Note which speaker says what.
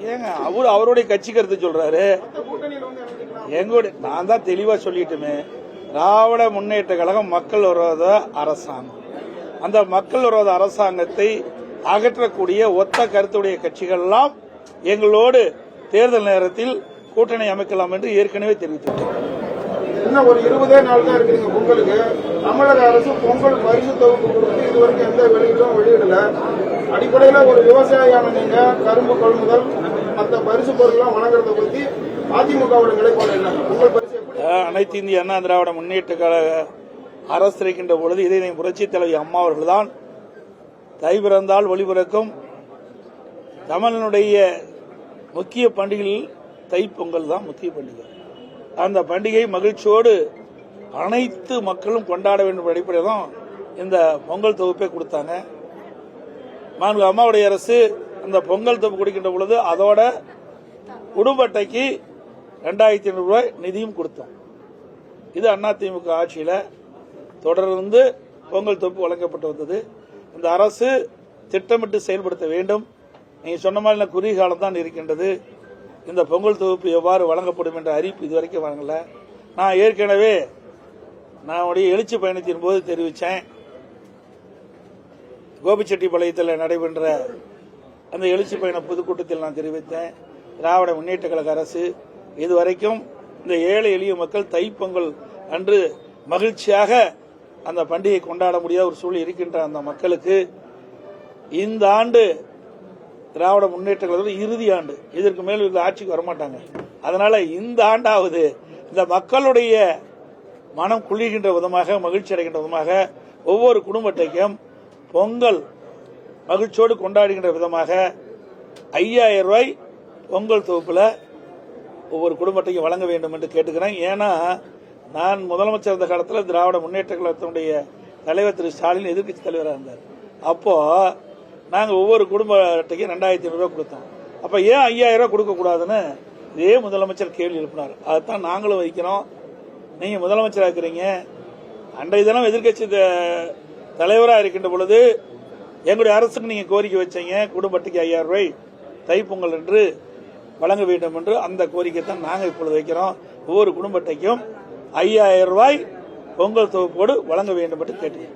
Speaker 1: ஏங்க அவருடைய கட்சி கருத்து சொல்றாரு. எங்களுடைய நான் தான் தெளிவா சொல்லிட்டுமே, திராவிட முன்னேற்ற கழகம் மக்கள் விரோத அரசாங்கம். அந்த மக்கள் விரோத அரசாங்கத்தை அகற்றக்கூடிய ஒத்த கருத்துடைய கட்சிகள் எல்லாம் எங்களோடு தேர்தல் நேரத்தில் கூட்டணி அமைக்கலாம் என்று ஏற்கனவே தெரிவித்துள்ளோம்.
Speaker 2: இன்னும் ஒரு 20 நாள் தான் இருக்குதுங்க பொங்கலுக்கு. தமிழக அரசு பொங்கல் பரிசு தொகுப்பு கொடுத்து இதுவரைக்கும் எந்த வெளியிடல. அடிப்படையில் ஒரு விவசாயியான நீங்க கரும்பு கொள்முதல் மற்ற பரிசு பொருட்கள் வழங்குறத பத்தி அதிமுகவோட நிலைப்பாடு என்ன? பொங்கல் பரிசு
Speaker 1: அனைத்து இந்திய அண்ணா திராவிட முன்னேற்ற கழக அரசு இருக்கின்ற பொழுது இதை புரட்சி தலைவி அம்மா அவர்கள்தான் தை பிறந்தால் ஒளி பிறக்கும், தமிழனுடைய முக்கிய பண்டிகையில் தைப்பொங்கல் தான் முக்கிய பண்டிகை. அந்த பண்டிகை மகிழ்ச்சியோடு அனைத்து மக்களும் கொண்டாட வேண்டும் அடிப்படையில் தான் இந்த பொங்கல் தொகுப்பை கொடுத்தாங்க. மாண்பு அம்மாவுடைய அரசு அந்த பொங்கல் தொகுப்பு கொடுக்கின்ற பொழுது அதோட குடும்ப அட்டைக்கு 2500 ரூபாய் நிதியும் கொடுத்தோம். இது அதிமுக ஆட்சியில் தொடர்ந்து பொங்கல் தொகுப்பு வழங்கப்பட்டு வந்தது. இந்த அரசு திட்டமிட்டு செயல்படுத்த வேண்டும். நீங்க சொன்ன மாதிரி குறுகிய காலம் தான் இருக்கின்றது. இந்த பொங்கல் தொகுப்பு எவ்வாறு வழங்கப்படும் என்ற அறிவிப்பு இதுவரைக்கும் வழங்கல. நான் ஏற்கனவே நான் எழுச்சி பயணத்தின் போது தெரிவித்தேன். கோபிச்செட்டிப்பாளையத்தில் நடைபெற்ற அந்த எழுச்சி பயண பொதுக்கூட்டத்தில் நான் தெரிவித்தேன், திராவிட முன்னேற்ற கழக அரசு இதுவரைக்கும் இந்த ஏழை எளிய மக்கள் தைப்பொங்கல் அன்று மகிழ்ச்சியாக அந்த பண்டிகை கொண்டாட முடியாத ஒரு சூழல் இருக்கின்ற அந்த மக்களுக்கு இந்த ஆண்டு திராவிட முன்னேற்ற கழக இறுதி ஆண்டு, இதற்கு மேல் இந்த ஆட்சிக்கு வரமாட்டாங்க. அதனால இந்த ஆண்டாவது இந்த மக்களுடைய மனம் குளிர்கின்ற விதமாக, மகிழ்ச்சி அடைகின்ற விதமாக ஒவ்வொரு குடும்ப அட்டைக்கும் பொங்கல் மகிழ்ச்சியோடு கொண்டாடுகின்ற விதமாக 5000 ரூபாய் பொங்கல் தொகுப்புல ஒவ்வொரு குடும்ப அட்டைக்கும் வழங்க வேண்டும் என்று கேட்டுக்கிறேன். ஏன்னா நான் முதலமைச்சர் இருந்த காலத்தில் திராவிட முன்னேற்ற கழகத்தினுடைய தலைவர் திரு ஸ்டாலின் எதிர்க்கட்சி தலைவராக இருந்தார். அப்போ நாங்கள் ஒவ்வொரு குடும்ப அட்டைக்கும் 2500 ரூபாய் கொடுத்தோம். அப்ப ஏன் 5000 ரூபாய் கொடுக்க கூடாதுன்னு இதே முதலமைச்சர் கேள்வி எழுப்பினார். அதைத்தான் நாங்களும் வைக்கிறோம். நீங்க முதலமைச்சராக இருக்கிறீங்க, அன்றைய தினம் எதிர்க்கட்சி தலைவராக இருக்கின்ற பொழுது எங்களுடைய அரசுக்கு நீங்க கோரிக்கை வச்சீங்க, குடும்ப அட்டைக்கு 5000 ரூபாய் தைப்பொங்கல் என்று வழங்க வேண்டும் என்று. அந்த கோரிக்கை தான் நாங்கள் இப்பொழுது வைக்கிறோம். ஒவ்வொரு குடும்ப அட்டைக்கும் 5000 ரூபாய் பொங்கல் தொகுப்போடு வழங்க வேண்டும் என்று கேட்டேன்.